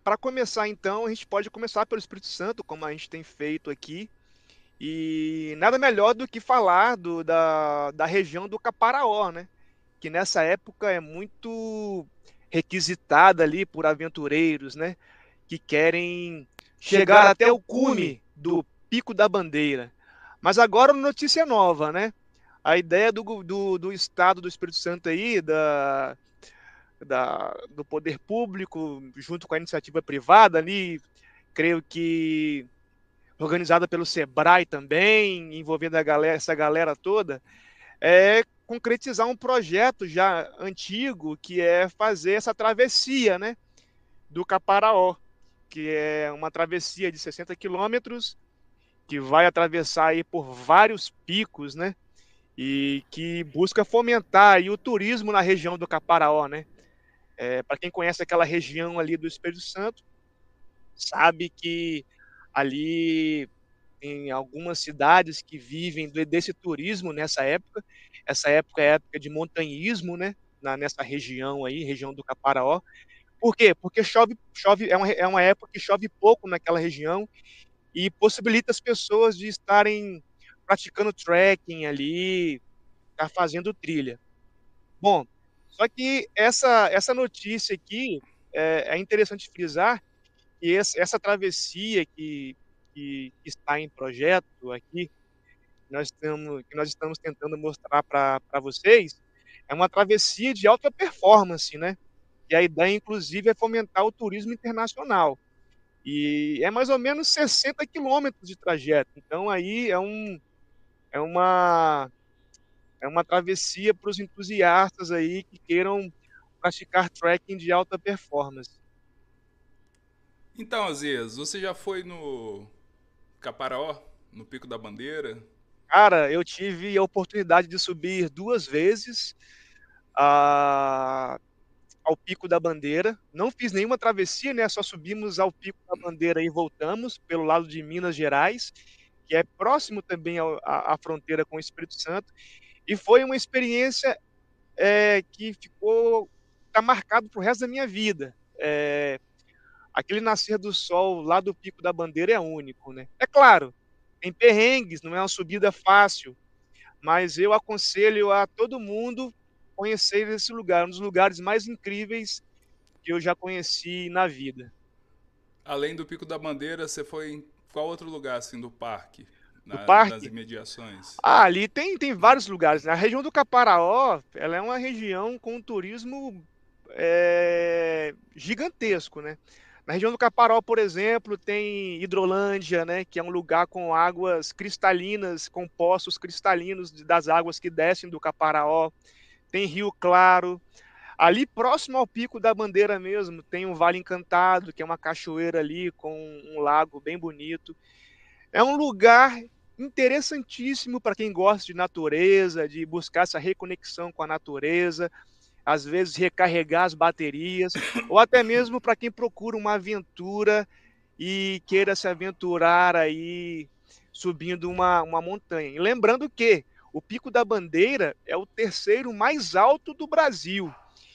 para começar então, a gente pode começar pelo Espírito Santo, como a gente tem feito aqui, e nada melhor do que falar da região do Caparaó, né, que nessa época é muito requisitada ali por aventureiros, né, que querem chegar até o cume do Pico da Bandeira. Mas agora uma notícia nova, né? A ideia do Estado do Espírito Santo aí, do poder público, junto com a iniciativa privada ali, creio que organizada pelo Sebrae também, envolvendo essa galera toda, é concretizar um projeto já antigo, que é fazer essa travessia, né, do Caparaó, que é uma travessia de 60 quilômetros, que vai atravessar aí por vários picos, né, e que busca fomentar aí o turismo na região do Caparaó, né. Para quem conhece aquela região ali do Espírito Santo, sabe que ali tem algumas cidades que vivem desse turismo nessa época. Essa época é época de montanhismo, né, nessa região aí, região do Caparaó. Por quê? Porque chove é uma época que chove pouco naquela região e possibilita as pessoas de estarem praticando trekking ali, tá fazendo trilha. Bom, só que essa notícia aqui, é interessante frisar que essa travessia que está em projeto aqui, que nós estamos tentando mostrar para vocês, é uma travessia de alta performance, né, e a ideia inclusive é fomentar o turismo internacional. E é mais ou menos 60 quilômetros de trajeto, então aí é uma é uma travessia para os entusiastas aí que queiram praticar trekking de alta performance. Então, Azias, você já foi no Caparaó, no Pico da Bandeira? Cara, eu tive a oportunidade de subir 2 vezes a ao Pico da Bandeira. Não fiz nenhuma travessia, né, só subimos ao Pico da Bandeira e voltamos pelo lado de Minas Gerais, que é próximo também à fronteira com o Espírito Santo, e foi uma experiência, que tá marcado para o resto da minha vida. Aquele nascer do sol lá do Pico da Bandeira é único, né. É claro, tem perrengues, não é uma subida fácil, mas eu aconselho a todo mundo conhecer esse lugar, um dos lugares mais incríveis que eu já conheci na vida. Além do Pico da Bandeira, você foi em qual outro lugar, assim, do parque? Do Nas parque, imediações? ali tem vários lugares, né, a região do Caparaó, ela é uma região com turismo, gigantesco, né. Na região do Caparaó, por exemplo, tem Hidrolândia, né, que é um lugar com águas cristalinas, com poços cristalinos das águas que descem do Caparaó. Tem Rio Claro. Ali próximo ao Pico da Bandeira mesmo, tem um Vale Encantado, que é uma cachoeira ali com um lago bem bonito. É um lugar interessantíssimo para quem gosta de natureza, de buscar essa reconexão com a natureza, às vezes recarregar as baterias, ou até mesmo para quem procura uma aventura e queira se aventurar aí subindo uma montanha. E lembrando que o Pico da Bandeira é o terceiro mais alto do Brasil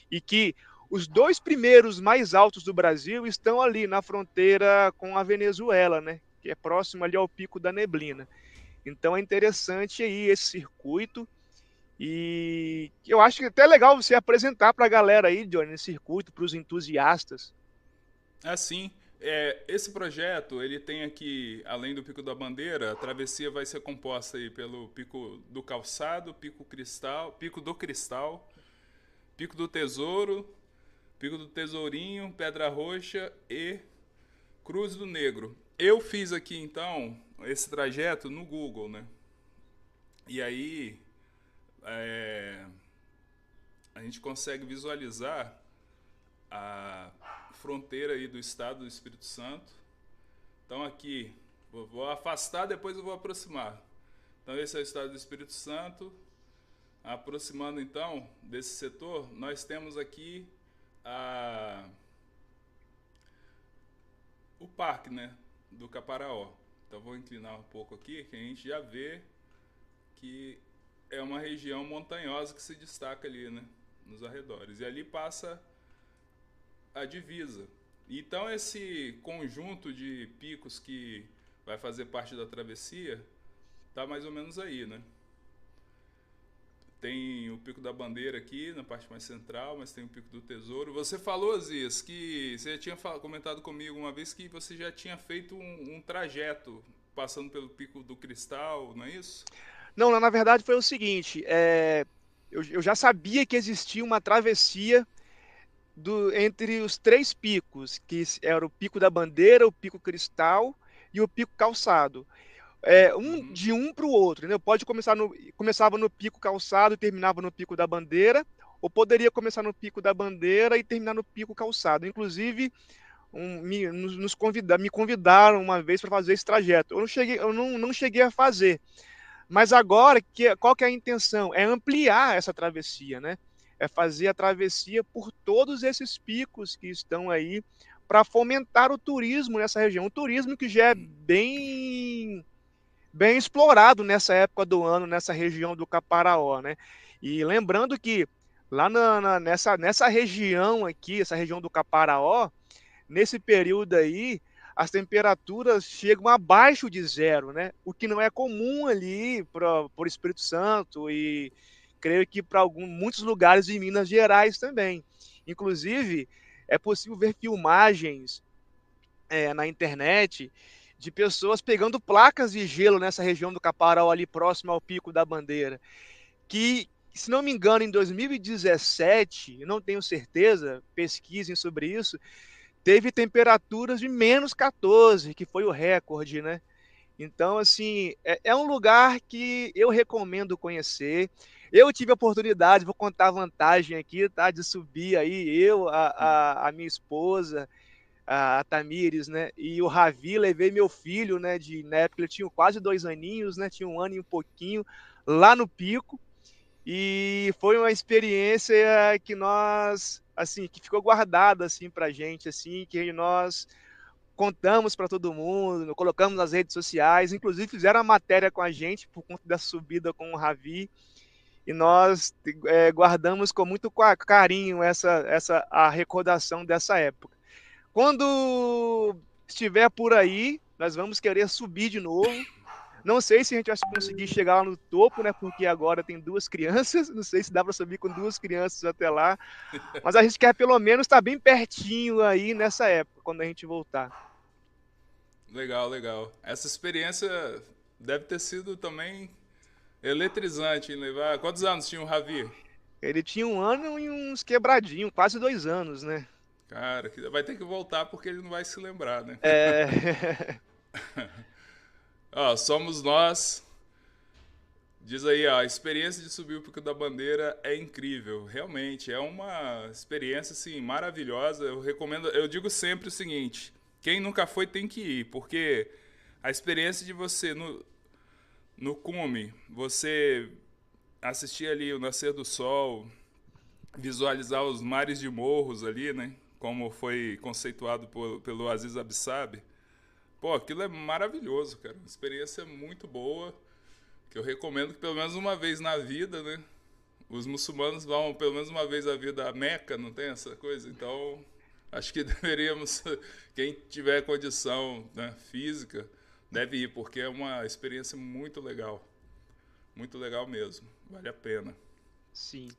e que os 2 primeiros mais altos do Brasil estão ali na fronteira com a Venezuela, né, que é próximo ali ao Pico da Neblina. Então é interessante aí esse circuito e eu acho que até é legal você apresentar para a galera aí, Johnny, esse circuito para os entusiastas. Assim, esse projeto, ele tem aqui, além do Pico da Bandeira, a travessia vai ser composta aí pelo Pico do Calçado, Pico do Cristal, Pico do Tesouro, Pico do Tesourinho, Pedra Roxa e Cruz do Negro. Eu fiz aqui, então, esse trajeto no Google, né? E aí, é, a gente consegue visualizar a fronteira aí do estado do Espírito Santo. Então aqui, vou afastar, depois eu vou aproximar. Então esse é o estado do Espírito Santo. Aproximando então desse setor, nós temos aqui a, o parque, né, do Caparaó. Então vou inclinar um pouco aqui, que a gente já vê que é uma região montanhosa que se destaca ali, né, nos arredores. E ali passa a divisa. Então esse conjunto de picos que vai fazer parte da travessia tá mais ou menos aí, né? Tem o Pico da Bandeira aqui, na parte mais central, mas tem o Pico do Tesouro. Você falou, Zias, que você já tinha comentado comigo uma vez que você já tinha feito um trajeto passando pelo Pico do Cristal, não é isso? Não, na verdade foi o seguinte, eu já sabia que existia uma travessia entre os três picos, que era o Pico da Bandeira, o Pico Cristal e o Pico Calçado. Uhum. De um para o outro, entendeu? Começava no Pico Calçado e terminava no Pico da Bandeira, ou poderia começar no Pico da Bandeira e terminar no Pico Calçado. Inclusive, me convidaram uma vez para fazer esse trajeto. Eu não cheguei a fazer. Mas agora, qual que é a intenção? É ampliar essa travessia, né? É fazer a travessia por todos esses picos que estão aí para fomentar o turismo nessa região. O turismo que já é bem explorado nessa época do ano, nessa região do Caparaó, né? E lembrando que lá nessa região aqui, essa região do Caparaó, nesse período aí, as temperaturas chegam abaixo de zero, né? O que não é comum ali para o Espírito Santo e creio que para muitos lugares de Minas Gerais também. Inclusive, é possível ver filmagens na internet de pessoas pegando placas de gelo nessa região do Caparaó ali próximo ao Pico da Bandeira, que, se não me engano, em 2017, eu não tenho certeza, pesquisem sobre isso, teve temperaturas de -14, que foi o recorde, né? Então, assim, é um lugar que eu recomendo conhecer. Eu tive a oportunidade, vou contar a vantagem aqui, tá? De subir aí, a minha esposa, a Tamires, né? E o Ravi, levei meu filho, né? Na época ele tinha quase 2 aninhos, né? Tinha 1 ano e um pouquinho, lá no pico. E foi uma experiência que nós, assim, que ficou guardada, assim, pra gente, assim, que nós contamos para todo mundo, colocamos nas redes sociais, inclusive fizeram a matéria com a gente por conta da subida com o Ravi, e nós guardamos com muito carinho a recordação dessa época. Quando estiver por aí, nós vamos querer subir de novo. Não sei se a gente vai conseguir chegar lá no topo, né? Porque agora tem 2 crianças. Não sei se dá para subir com 2 crianças até lá. Mas a gente quer pelo menos estar bem pertinho aí nessa época, quando a gente voltar. Legal, legal. Essa experiência deve ter sido também eletrizante em levar. Quantos anos tinha o Ravi? Ele tinha 1 ano e uns quebradinhos, quase 2 anos, né? Cara, vai ter que voltar porque ele não vai se lembrar, né? É... Ó, somos nós. Diz aí, ó, a experiência de subir o Pico da Bandeira é incrível, realmente, é uma experiência assim maravilhosa. Eu recomendo, eu digo sempre o seguinte: quem nunca foi tem que ir, porque a experiência de você no cume, você assistir ali o nascer do sol, visualizar os mares de morros ali, né? Como foi conceituado pelo Aziz Abissab. Pô, aquilo é maravilhoso, cara. Uma experiência muito boa, que eu recomendo que pelo menos uma vez na vida, né? Os muçulmanos vão pelo menos uma vez na vida a Meca, não tem essa coisa? Então, acho que deveríamos, quem tiver condição, né, física, deve ir, porque é uma experiência muito legal. Muito legal mesmo. Vale a pena. Sim.